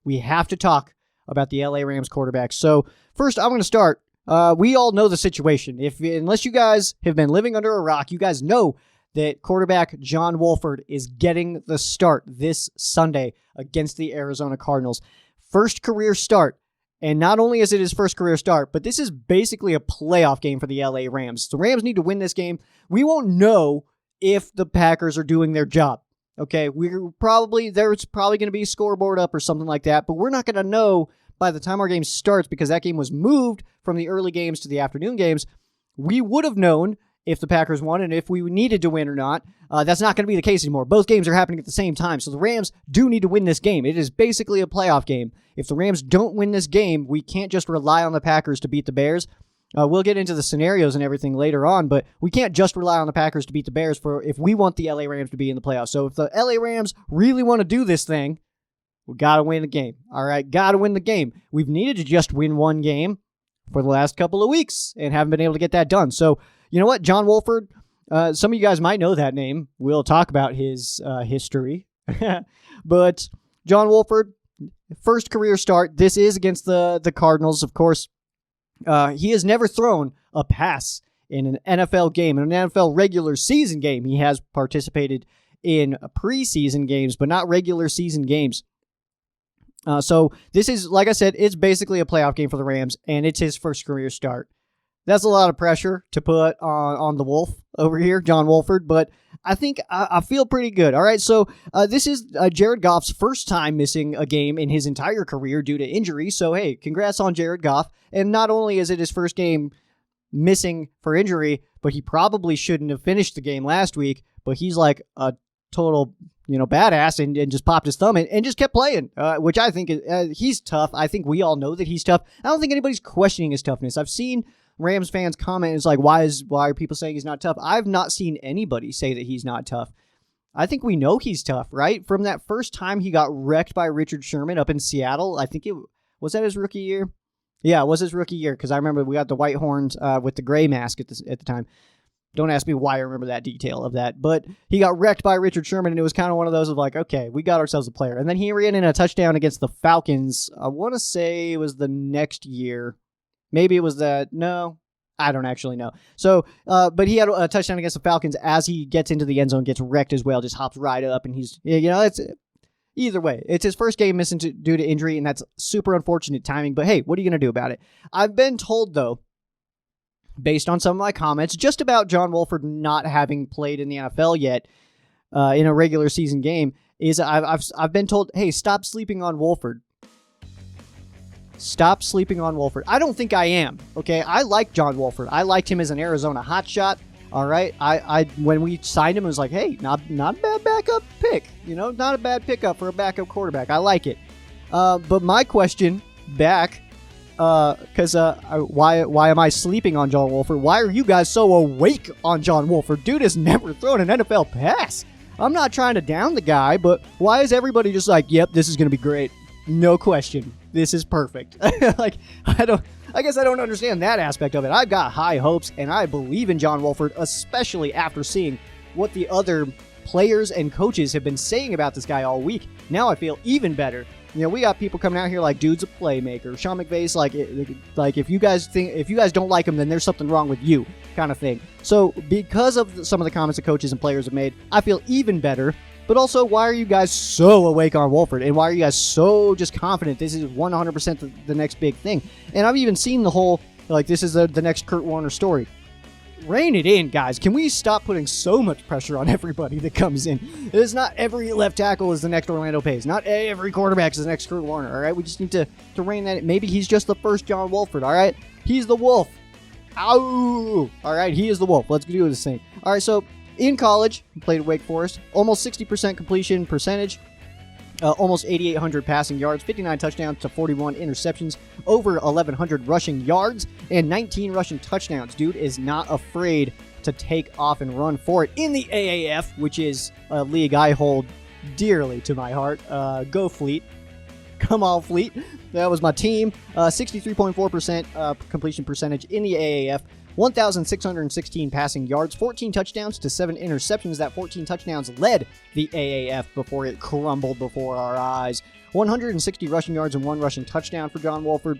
we have to talk about the LA Rams quarterback. So first, I'm going to start. We all know the situation. Unless you guys have been living under a rock, you guys know that quarterback John Wolford is getting the start this Sunday against the Arizona Cardinals. First career start. And not only is it his first career start, but this is basically a playoff game for the LA Rams. The Rams need to win this game. We won't know if the Packers are doing their job. Okay, there's probably going to be a scoreboard up or something like that, but we're not going to know by the time our game starts because that game was moved from the early games to the afternoon games. We would have known if the Packers won and if we needed to win or not. That's not going to be the case anymore. Both games are happening at the same time, so the Rams do need to win this game. It is basically a playoff game. If the Rams don't win this game, we can't just rely on the Packers to beat the Bears. We'll get into the scenarios and everything later on, but we can't just rely on the Packers to beat the Bears if we want the LA Rams to be in the playoffs. So if the LA Rams really want to do this thing, we got to win the game. All right, got to win the game. We've needed to just win one game for the last couple of weeks and haven't been able to get that done. So, you know what? John Wolford, some of you guys might know that name. We'll talk about his history. But John Wolford, first career start. This is against the Cardinals, of course. He has never thrown a pass in an NFL game, in an NFL regular season game. He has participated in preseason games, but not regular season games. So this is, like I said, it's basically a playoff game for the Rams, and it's his first career start. That's a lot of pressure to put on the Wolf over here, John Wolford, but I think I feel pretty good. All right, so this is Jared Goff's first time missing a game in his entire career due to injury. So, hey, congrats on Jared Goff. And not only is it his first game missing for injury, but he probably shouldn't have finished the game last week, but he's like a total badass and just popped his thumb and just kept playing, which I think he's tough. I think we all know that he's tough. I don't think anybody's questioning his toughness. I've seen Rams fans comment, it's like, why are people saying he's not tough? I've not seen anybody say that he's not tough. I think we know he's tough, right? From that first time he got wrecked by Richard Sherman up in Seattle, I think was that his rookie year? Yeah, it was his rookie year, because I remember we got the white horns with the gray mask at the time. Don't ask me why I remember that detail of that, but he got wrecked by Richard Sherman, and it was kind of one of those of like, okay, we got ourselves a player. And then he ran in a touchdown against the Falcons. I want to say it was the next year. Maybe it was no, I don't actually know. So, but he had a touchdown against the Falcons as he gets into the end zone, gets wrecked as well, just hops right up, and he's, it's either way. It's his first game missing due to injury, and that's super unfortunate timing, but hey, what are you going to do about it? I've been told, though, based on some of my comments, just about John Wolford not having played in the NFL yet in a regular season game, is I've been told, hey, stop sleeping on Wolford. Stop sleeping on Wolford. I don't think I am, okay? I like John Wolford. I liked him as an Arizona hotshot, all right? I when we signed him, it was like, hey, not a bad backup pick, not a bad pickup for a backup quarterback. I like it. But my question back, because why am I sleeping on John Wolford? Why are you guys so awake on John Wolford? Dude has never thrown an NFL pass. I'm not trying to down the guy, but why is everybody just like, yep, this is going to be great? No question. This is perfect. I guess I don't understand that aspect of it. I've got high hopes, and I believe in John Wolford, especially after seeing what the other players and coaches have been saying about this guy all week. Now I feel even better. We got people coming out here like, dude's a playmaker. Sean McVay's like if you guys don't like him, then there's something wrong with you, kind of thing. So because of some of the comments that coaches and players have made, I feel even better. But also, why are you guys so awake on Wolford? And why are you guys so just confident this is 100% the next big thing? And I've even seen the whole, this is the next Kurt Warner story. Rein it in, guys. Can we stop putting so much pressure on everybody that comes in? It's not every left tackle is the next Orlando Pace. Not every quarterback is the next Kurt Warner, all right? We just need to rein that in. Maybe he's just the first John Wolford, all right? He's the Wolf. Ow! All right, he is the Wolf. Let's do this thing. All right, so in college, he played at Wake Forest. Almost 60% completion percentage. Almost 8,800 passing yards, 59 touchdowns to 41 interceptions, over 1,100 rushing yards, and 19 rushing touchdowns. Dude is not afraid to take off and run for it in the AAF, which is a league I hold dearly to my heart. Go Fleet. Come on, Fleet. That was my team. 63.4% completion percentage in the AAF. 1,616 passing yards, 14 touchdowns to 7 interceptions. That 14 touchdowns led the AAF before it crumbled before our eyes. 160 rushing yards and 1 rushing touchdown for John Wolford.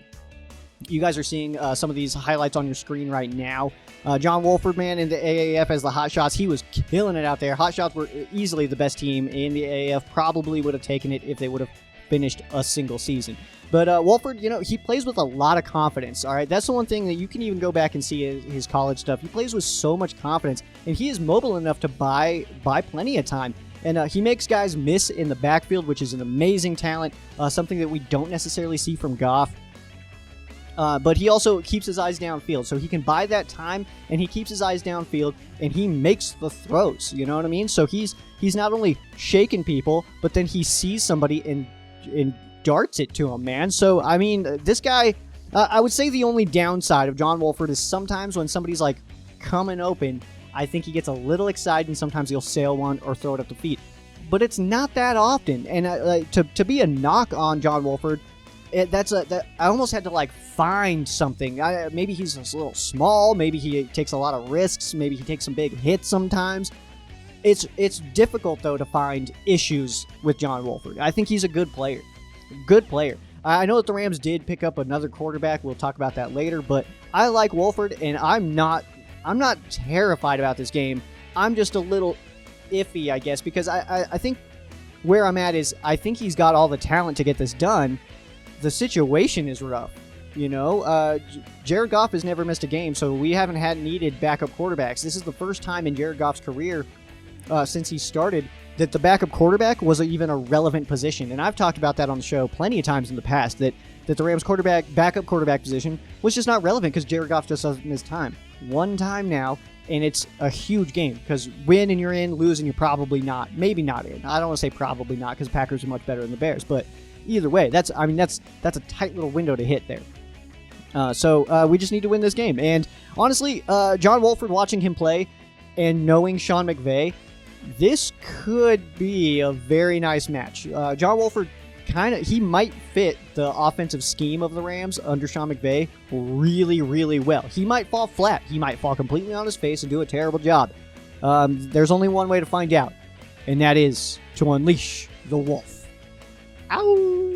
You guys are seeing some of these highlights on your screen right now. John Wolford, man, in the AAF as the Hot Shots, he was killing it out there. Hot Shots were easily the best team in the AAF, probably would have taken it if they would have finished a single season. But Wolford, he plays with a lot of confidence, all right? That's the one thing that you can even go back and see his college stuff. He plays with so much confidence, and he is mobile enough to buy plenty of time. And he makes guys miss in the backfield, which is an amazing talent, something that we don't necessarily see from Goff. But he also keeps his eyes downfield, so he can buy that time, and he keeps his eyes downfield, and he makes the throws. You know what I mean? So he's not only shaking people, but then he sees somebody and darts it to him, man. So I mean, this guy, I would say the only downside of John Wolford is sometimes when somebody's like coming open, I think he gets a little excited, and sometimes he'll sail one or throw it up the feet. But it's not that often, and to be a knock on John Wolford. I almost had to like find something. Maybe he's a little small. Maybe he takes a lot of risks. Maybe he takes some big hits sometimes. It's difficult though to find issues with John Wolford. I think he's a good player. Good player. I know that the Rams did pick up another quarterback. We'll talk about that later. But I like Wolford, and I'm not terrified about this game. I'm just a little iffy, I guess, because I think where I'm at is I think he's got all the talent to get this done. The situation is rough, Jared Goff has never missed a game, so we haven't had needed backup quarterbacks. This is the first time in Jared Goff's career since he started that the backup quarterback was even a relevant position. And I've talked about that on the show plenty of times in the past, that the Rams backup quarterback position was just not relevant because Jared Goff just doesn't miss time. One time now, and it's a huge game because win and you're in, lose and you're probably not. Maybe not in. I don't want to say probably not because Packers are much better than the Bears, but either way, that's a tight little window to hit there. So we just need to win this game. And honestly, John Wolford, watching him play and knowing Sean McVay, this could be a very nice match. John Wolford he might fit the offensive scheme of the Rams under Sean McVay really, really well. He might fall flat. He might fall completely on his face and do a terrible job. There's only one way to find out, and that is to unleash the wolf. Ow!